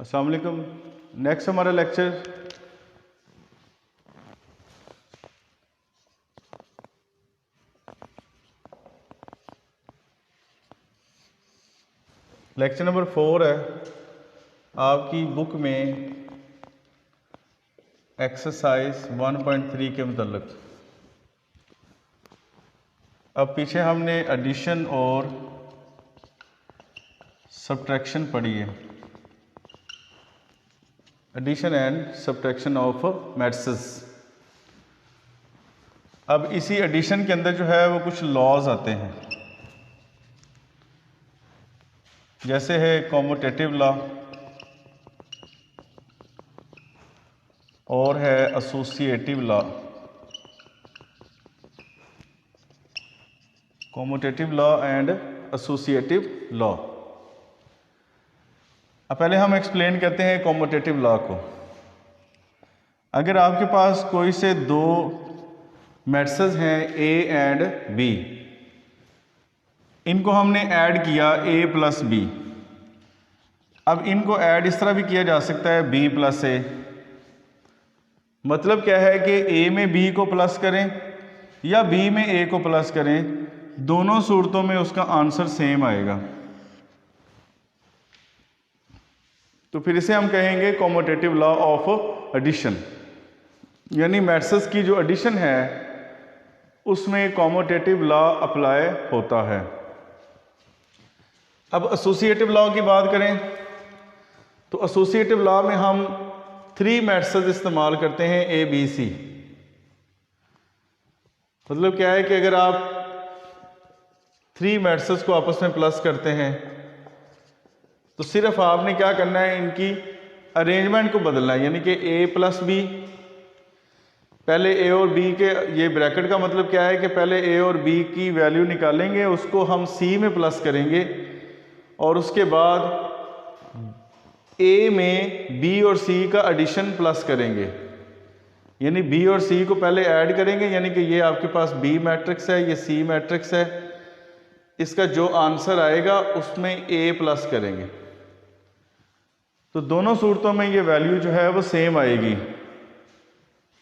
अस्सलाम वालेकुम। नेक्स्ट हमारा लेक्चर नंबर 4 है आपकी बुक में एक्सरसाइज 1.3 के मुतल्लिक। अब पीछे हमने एडिशन और सब्ट्रैक्शन पढ़ी है, addition and subtraction of matrices. अब इसी एडिशन के अंदर जो है वो कुछ लॉज आते हैं, जैसे है कॉम्यूटेटिव लॉ और है associative law. Commutative law and associative law. अब पहले हम एक्सप्लेन करते हैं कॉम्यूटेटिव लॉ को। अगर आपके पास कोई से दो मैट्रिसेस हैं ए एंड बी, इनको हमने ऐड किया a प्लस बी। अब इनको ऐड इस तरह भी किया जा सकता है b प्लस ए। मतलब क्या है कि a में b को प्लस करें या b में a को प्लस करें, दोनों सूरतों में उसका आंसर सेम आएगा। तो फिर इसे हम कहेंगे कॉम्यूटेटिव लॉ ऑफ एडिशन, यानी मैट्रिसेस की जो एडिशन है उसमें कॉम्यूटेटिव लॉ अप्लाई होता है। अब एसोसिएटिव लॉ की बात करें तो एसोसिएटिव लॉ में हम 3 मैट्रिसेस इस्तेमाल करते हैं ए बी सी। मतलब क्या है कि अगर आप 3 मैट्रिसेस को आपस में प्लस करते हैं तो सिर्फ आपने क्या करना है, इनकी अरेंजमेंट को बदलना है। यानी कि ए प्लस बी, पहले ए और बी के, ये ब्रैकेट का मतलब क्या है कि पहले ए और बी की वैल्यू निकालेंगे, उसको हम सी में प्लस करेंगे और उसके बाद ए में बी और सी का एडिशन प्लस करेंगे। यानी बी और सी को पहले ऐड करेंगे, यानी कि ये आपके पास बी मैट्रिक्स है, ये सी मैट्रिक्स है। इसका जो आंसर आएगा उसमें ए प्लस करेंगे, तो दोनों सूरतों में ये वैल्यू जो है वो सेम आएगी।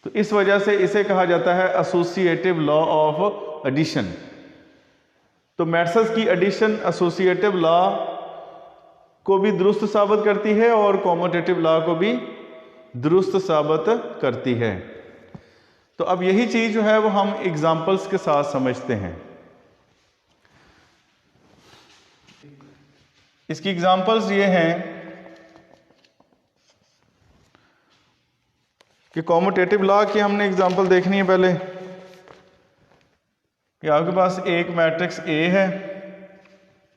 तो इस वजह से इसे कहा जाता है एसोसिएटिव लॉ ऑफ एडिशन। तो मैट्रिसेस की एडिशन एसोसिएटिव लॉ को भी दुरुस्त साबित करती है और कॉम्यूटेटिव लॉ को भी दुरुस्त साबित करती है। तो अब यही चीज जो है वो हम एग्जाम्पल्स के साथ समझते हैं। इसकी एग्जाम्पल्स ये हैं कि कॉम्यूटेटिव लॉ की हमने एग्जाम्पल देखनी है पहले कि आपके पास एक मैट्रिक्स ए है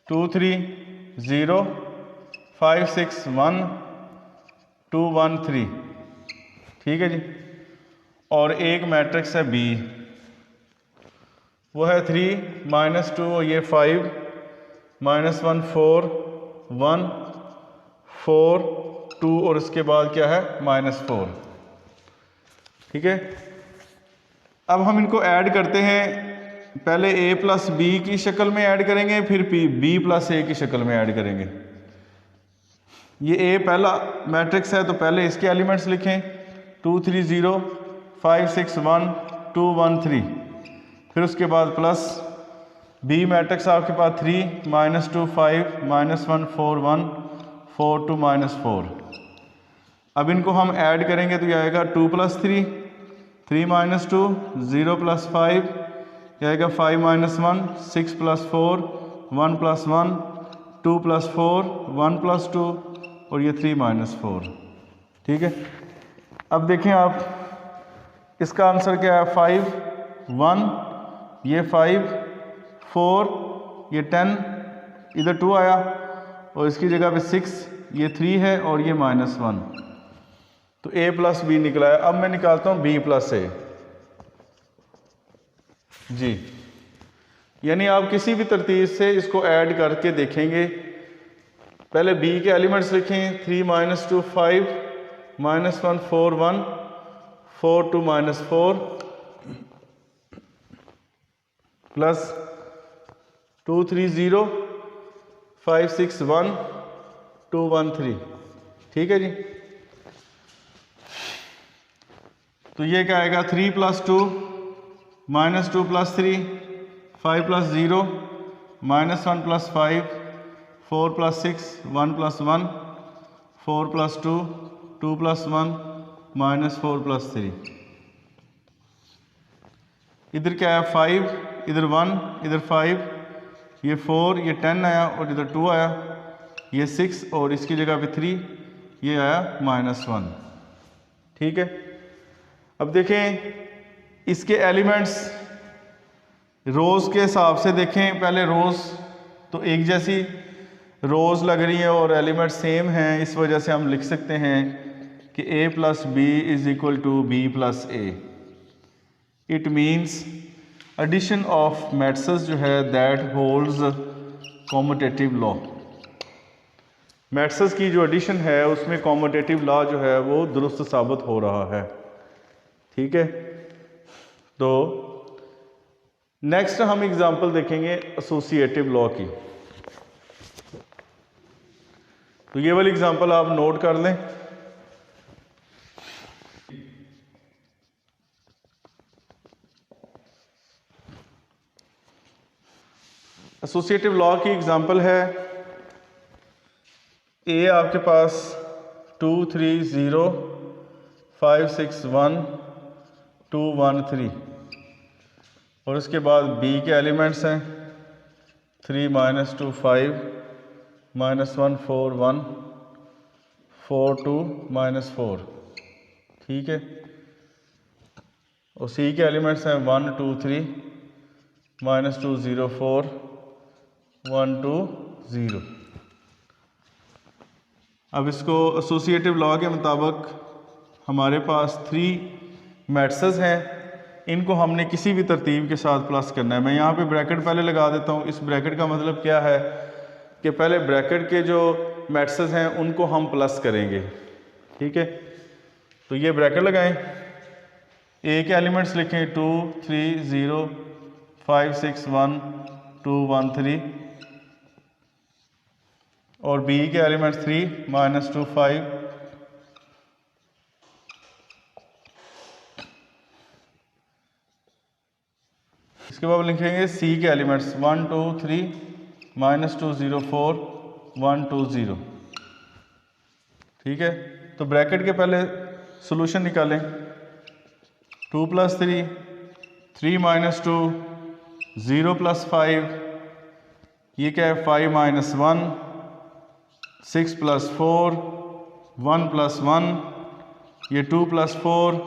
2 3 0 5 6 1 2 1 3, ठीक है जी। और एक मैट्रिक्स है बी, वो है 3 -2 और ये 5 -1 4 1 4 2 और इसके बाद क्या है -4, ठीक है। अब हम इनको ऐड करते हैं, पहले a प्लस बी की शक्ल में ऐड करेंगे, फिर b प्लस ए की शक्ल में ऐड करेंगे। ये a पहला मैट्रिक्स है तो पहले इसके एलिमेंट्स लिखें 2 3 0 5 6 1 2 1 3, फिर उसके बाद प्लस b मैट्रिक्स आपके पास 3 -2 5 -1 4 1 4 2 -4। अब इनको हम ऐड करेंगे तो ये आएगा 2 + 3 3 -2 0 + 5, ये आएगा 5 -1 6 + 4 1 + 1 2 + 4 1 + 2 और ये 3 -4, ठीक है। अब देखें आप, इसका आंसर क्या है 5 1, ये 5 4, ये 10, इधर 2 आया और इसकी जगह पे 6, ये 3 है और ये -1, तो a प्लस बी निकला है। अब मैं निकालता हूँ b प्लस ए जी। यानी आप किसी भी तरतीब से इसको ऐड करके देखेंगे। पहले b के एलिमेंट्स लिखें 3 -2 5 -1 4 1 4 2 -4 प्लस 2 3 0 5 6 1 2 1 3, ठीक है जी। तो ये क्या आएगा 3 + 2 -2 + 3 5 + 0 -1 + 5 4 + 6 1 + 1 4 + 2 2 + 1 -4 + 3। इधर क्या है 5, इधर 1, इधर 5, ये 4, ये 10 आया और इधर 2 आया, ये 6 और इसकी जगह पे 3, ये आया -1। ठीक है। अब देखें इसके एलिमेंट्स रोज़ के हिसाब से देखें। पहले रोज़ तो एक जैसी रोज़ लग रही है और एलिमेंट सेम हैं, इस वजह से हम लिख सकते हैं कि a + b = b + a। It means addition of matrices जो है that holds commutative law. Matrices की जो एडिशन है उसमें कॉम्यूटेटिव लॉ जो है वो दुरुस्त साबित हो रहा है। ठीक है। तो नेक्स्ट हम एग्जांपल देखेंगे एसोसिएटिव लॉ की। तो ये वाली एग्जांपल आप नोट कर लें। एसोसिएटिव लॉ की एग्जांपल है ए आपके पास 2 3 0 5 6 1 2 1 3 और उसके बाद बी के एलिमेंट्स हैं 3 -2 5 -1 4 1 4 2 -4। ठीक है। और सी के एलिमेंट्स हैं 1 2 3 -2 0 4 1 2 0। अब इसको एसोसिएटिव लॉ के मुताबिक हमारे पास 3 मैट्रिसेस हैं, इनको हमने किसी भी तरतीब के साथ प्लस करना है। मैं यहाँ पे ब्रैकेट पहले लगा देता हूँ। इस ब्रैकेट का मतलब क्या है कि पहले ब्रैकेट के जो मैट्रिसेस हैं उनको हम प्लस करेंगे। ठीक है। तो ये ब्रैकेट लगाएं। ए के एलिमेंट्स लिखें 2 3 0 5 6 1 2 1 3 और बी के एलिमेंट्स 3 -2 5 इसके बाद लिखेंगे सी के एलिमेंट्स 1 2 3 -2 0 4 1 2 0। ठीक है। तो ब्रैकेट के पहले सॉल्यूशन निकालें। 2 + 3 3 -2 0 + 5 ये क्या है 5 -1 6 + 4 1 + 1 ये 2 + 4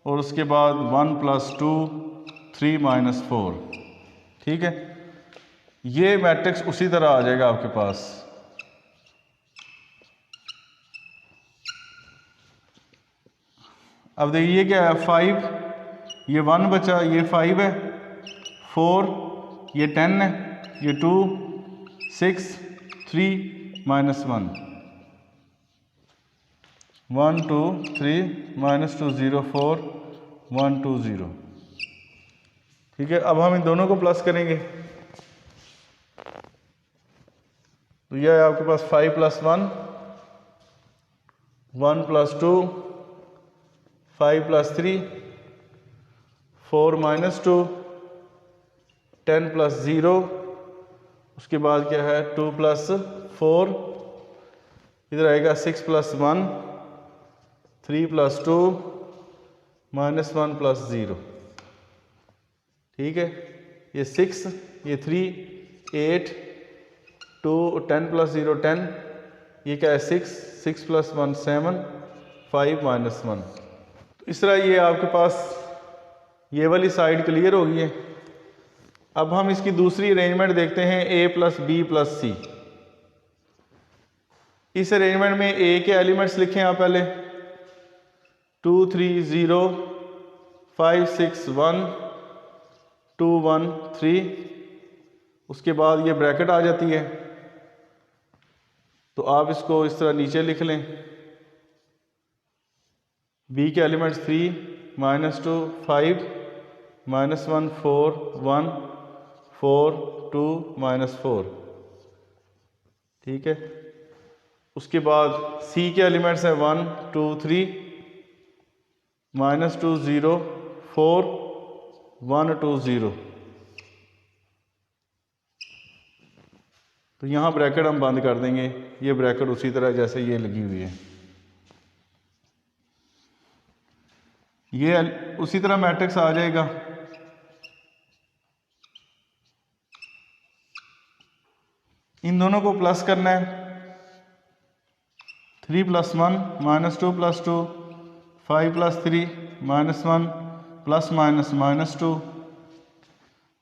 और उसके बाद 1 + 2 3 -4। ठीक है। ये मैट्रिक्स उसी तरह आ जाएगा आपके पास। अब देखिए ये क्या है 5, ये 1 बचा, ये 5 है, 4 ये 10 है, ये 2 6 3 -1 1 2 3 -2 0 4 1 2 0। ठीक है। अब हम इन दोनों को प्लस करेंगे। तो यह है आपके पास 5 + 1 1 + 2 5 + 3 4 -2 10 + 0 उसके बाद क्या है 2 + 4 इधर आएगा 6 + 1 3 + 2 -1 + 0। ठीक है। ये 6 ये 3 8 2 10 + 0 10 ये क्या है 6 6 + 1 7 5 -1। तो इस तरह ये आपके पास ये वाली साइड क्लियर होगी है। अब हम इसकी दूसरी अरेंजमेंट देखते हैं a + b + c। इस अरेंजमेंट में a के एलिमेंट्स लिखें आप पहले 2 3 0 5 6 1 2 1 3 उसके बाद ये ब्रैकेट आ जाती है। तो आप इसको इस तरह नीचे लिख लें। b के एलिमेंट्स 3 -2 5 -1 4 1 4 2 -4। ठीक है। उसके बाद सी के एलिमेंट्स हैं 1 2 3, -2 0 4 1 2 0। तो यहाँ ब्रैकेट हम बंद कर देंगे, ये ब्रैकेट उसी तरह जैसे ये लगी हुई है, ये उसी तरह मैट्रिक्स आ जाएगा। इन दोनों को प्लस करना है, 3 + 1 -2 + 2 5 + 3 -1 ± -2,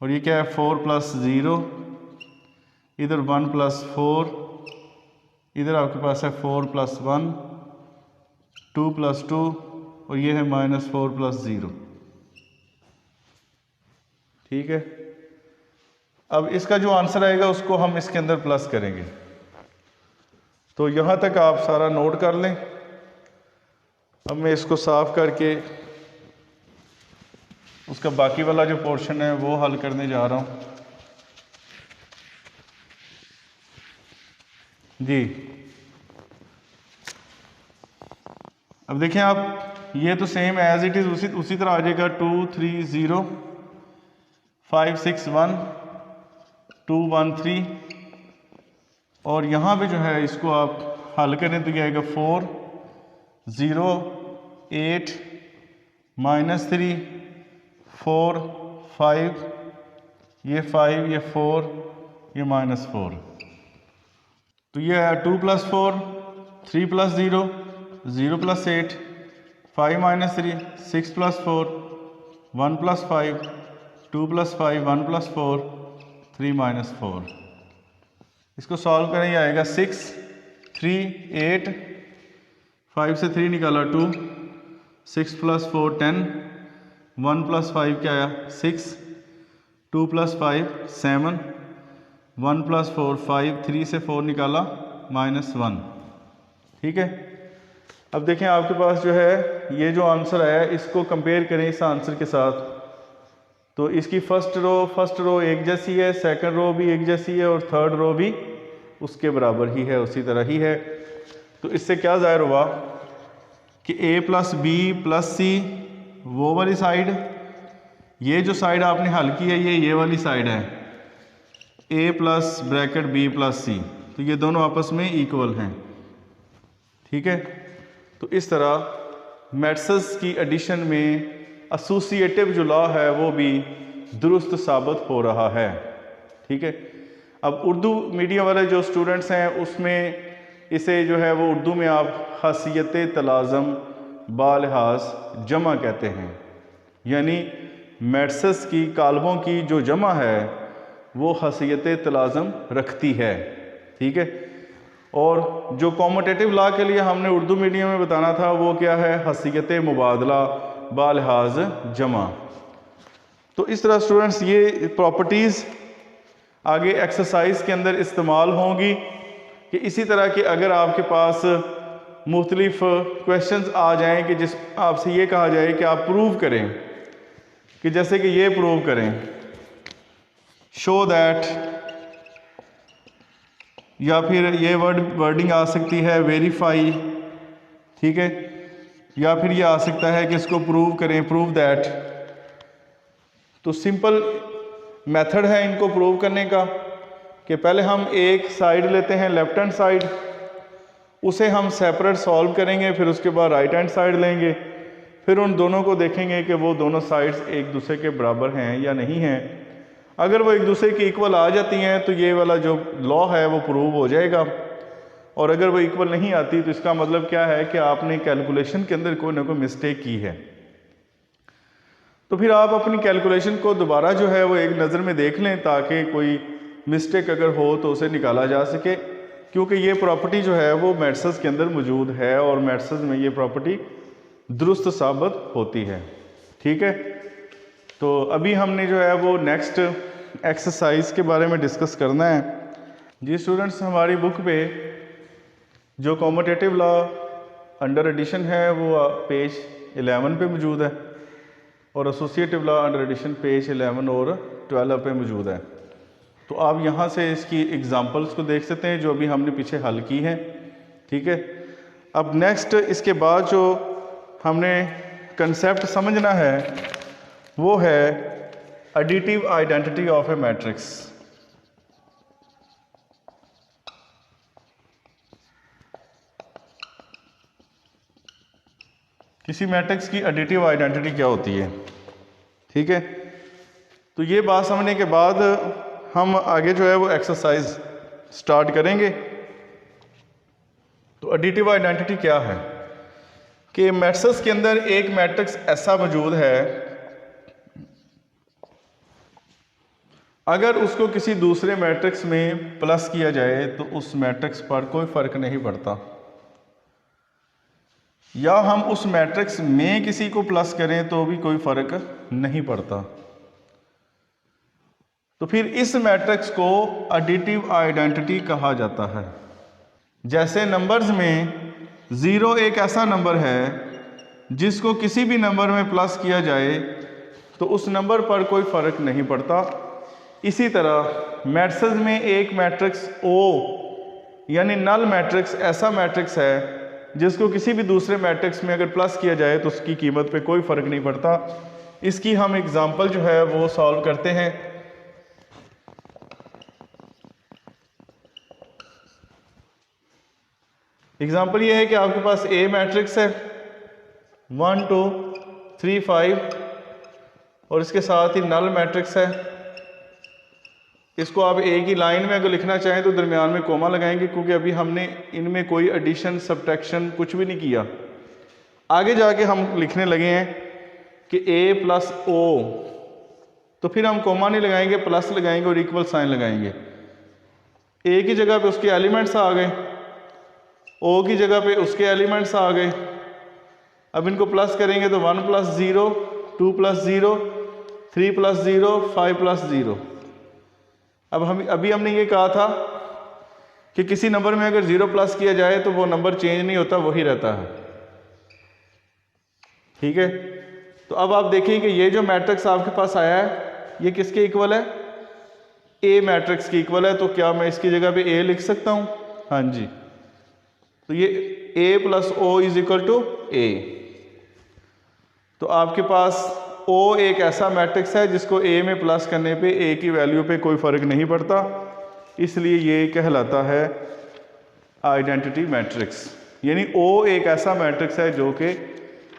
और ये क्या है 4 + 0, इधर 1 + 4, इधर आपके पास है 4 + 1 2 + 2, और ये है -4 + 0। ठीक है, अब इसका जो आंसर आएगा उसको हम इसके अंदर प्लस करेंगे। तो यहाँ तक आप सारा नोट कर लें। अब मैं इसको साफ करके उसका बाकी वाला जो पोर्शन है वो हल करने जा रहा हूँ। जी, अब देखें आप, ये तो सेम एज इट इज़ उसी तरह आ जाएगा 2 3 0 5 6 1 2 1 3, और यहाँ पे जो है इसको आप हल करें तो ये आएगा 4 0 8 -3 4 5, ये 5 ये 4 ये -4। तो ये है 2 + 4 3 + 0 0 + 8 5 - 3 6 + 4 1 + 5 2 + 5 1 + 4 3 - 4। इसको सॉल्व करें, ये आएगा 6 3 8, 5 से 3 निकाला 2, 6 + 4 10, 1 + 5 क्या आया 6, 2 + 5 7, 1 + 4 5, 3 से 4 निकाला -1। ठीक है, अब देखें आपके पास जो है ये जो आंसर आया इसको कंपेयर करें इस आंसर के साथ, तो इसकी फर्स्ट रो एक जैसी है, सेकंड रो भी एक जैसी है, और थर्ड रो भी उसके बराबर ही है, उसी तरह ही है। तो इससे क्या ज़ाहिर हुआ कि a + b + c वो वाली साइड, ये जो साइड आपने हल की है ये वाली साइड है, a + ब्रैकेट b + c, तो ये दोनों आपस में इक्वल हैं। ठीक है, तो इस तरह मैट्रिसेस की एडिशन में एसोसिएटिव जो लॉ है वो भी दुरुस्त साबित हो रहा है। ठीक है, अब उर्दू मीडियम वाले जो स्टूडेंट्स हैं उसमें इसे जो है वो उर्दू में आप हसीयत तलाज़म बालिहाज जमा कहते हैं, यानी मैट्रिसेस की कालबों की जो जमा है वो हसीयत तलाज़म रखती है। ठीक है, और जो कॉम्पिटिटिव लॉ के लिए हमने उर्दू मीडियम में बताना था वो क्या है, हसीयत मुबादला बालिहाज जमा। तो इस तरह स्टूडेंट्स ये प्रॉपर्टीज़ आगे एक्सरसाइज के अंदर इस्तेमाल होंगी कि इसी तरह के अगर आपके पास मुख्तलिफ क्वेश्चंस आ जाएं कि जिस आपसे ये कहा जाए कि आप प्रूव करें, कि जैसे कि ये प्रूव करें, शो दैट, या फिर ये वर्डिंग आ सकती है वेरीफाई। ठीक है, या फिर ये आ सकता है कि इसको प्रूव करें, प्रूव दैट। तो सिंपल मेथड है इनको प्रूव करने का कि पहले हम एक साइड लेते हैं लेफ्ट हैंड साइड, उसे हम सेपरेट सॉल्व करेंगे, फिर उसके बाद राइट हैंड साइड लेंगे, फिर उन दोनों को देखेंगे कि वो दोनों साइड्स एक दूसरे के बराबर हैं या नहीं हैं। अगर वो एक दूसरे की इक्वल आ जाती हैं तो ये वाला जो लॉ है वो प्रूव हो जाएगा, और अगर वो इक्वल नहीं आती तो इसका मतलब क्या है कि आपने कैलकुलेशन के अंदर कोई ना कोई मिस्टेक की है। तो फिर आप अपनी कैलकुलेशन को दोबारा जो है वो एक नज़र में देख लें ताकि कोई मिस्टेक अगर हो तो उसे निकाला जा सके, क्योंकि ये प्रॉपर्टी जो है वो मैट्रिसेस के अंदर मौजूद है और मैट्रिसेस में ये प्रॉपर्टी दुरुस्त साबित होती है। ठीक है, तो अभी हमने जो है वो नेक्स्ट एक्सरसाइज के बारे में डिस्कस करना है। जी स्टूडेंट्स, हमारी बुक पे जो कॉम्पिटिटिव लॉ अंडर एडिशन है वो पेज 11 पे मौजूद है, और associative law under addition page 11 और 12 पे मौजूद है। तो आप यहाँ से इसकी एग्जांपल्स को देख सकते हैं जो अभी हमने पीछे हल की हैं। ठीक है। अब नेक्स्ट इसके बाद जो हमने कंसेप्ट समझना है वो है additive identity of A matrix. किसी मैट्रिक्स की एडिटिव आइडेंटिटी क्या होती है, ठीक है। तो ये बात समझने के बाद हम आगे जो है वो एक्सरसाइज स्टार्ट करेंगे। तो एडिटिव आइडेंटिटी क्या है कि मैट्रिक्स के अंदर एक मैट्रिक्स ऐसा मौजूद है, अगर उसको किसी दूसरे मैट्रिक्स में प्लस किया जाए तो उस मैट्रिक्स पर कोई फर्क नहीं पड़ता, या हम उस मैट्रिक्स में किसी को प्लस करें तो भी कोई फर्क नहीं पड़ता। तो फिर इस मैट्रिक्स को एडिटिव आइडेंटिटी कहा जाता है। जैसे नंबर्स में 0 एक ऐसा नंबर है जिसको किसी भी नंबर में प्लस किया जाए तो उस नंबर पर कोई फर्क नहीं पड़ता। इसी तरह मैट्रिक्स में एक मैट्रिक्स O यानी नल मैट्रिक्स ऐसा मैट्रिक्स है जिसको किसी भी दूसरे मैट्रिक्स में अगर प्लस किया जाए तो उसकी कीमत पे कोई फर्क नहीं पड़ता। इसकी हम एग्जांपल जो है वो सॉल्व करते हैं। एग्जांपल ये है कि आपके पास A मैट्रिक्स है 1 2 3 5 और इसके साथ ही नल मैट्रिक्स है। इसको आप एक ही लाइन में अगर लिखना चाहें तो दरमियान में कोमा लगाएंगे, क्योंकि अभी हमने इनमें कोई एडिशन सब्ट्रैक्शन कुछ भी नहीं किया। आगे जाके हम लिखने लगे हैं कि A प्लस O, तो फिर हम कोमा नहीं लगाएंगे, प्लस लगाएंगे और इक्वल साइन लगाएंगे। A की जगह पे उसके एलिमेंट्स आ गए, O की जगह पे उसके एलिमेंट्स आ गए। अब इनको प्लस करेंगे तो 1 प्लस 0, 2 प्लस 0, 3 प्लस 0, 5 प्लस 0। अब अभी हमने ये कहा था कि किसी नंबर में अगर 0 प्लस किया जाए तो वो नंबर चेंज नहीं होता, वही रहता है, ठीक है। तो अब आप देखिए कि ये जो मैट्रिक्स आपके पास आया है ये किसके इक्वल है? A मैट्रिक्स के इक्वल है। तो क्या मैं इसकी जगह पे A लिख सकता हूँ? हाँ जी। तो ये A plus O is equal to A। तो आपके पास O एक ऐसा मैट्रिक्स है जिसको A में प्लस करने पे A की वैल्यू पे कोई फर्क नहीं पड़ता, इसलिए ये कहलाता है आइडेंटिटी मैट्रिक्स। यानी O एक ऐसा मैट्रिक्स है जो कि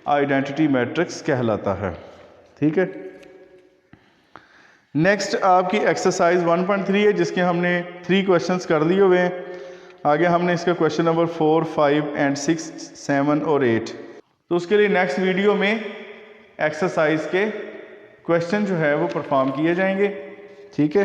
आइडेंटिटी मैट्रिक्स कहलाता है, ठीक है। नेक्स्ट आपकी एक्सरसाइज 1.3 है जिसके हमने 3 क्वेश्चंस कर दिए हुए हैं। आगे हमने इसका क्वेश्चन नंबर 4, 5 एंड 6, 7 और 8। तो उसके लिए नेक्स्ट वीडियो में एक्सरसाइज के क्वेश्चन जो है वो परफॉर्म किए जाएंगे, ठीक है।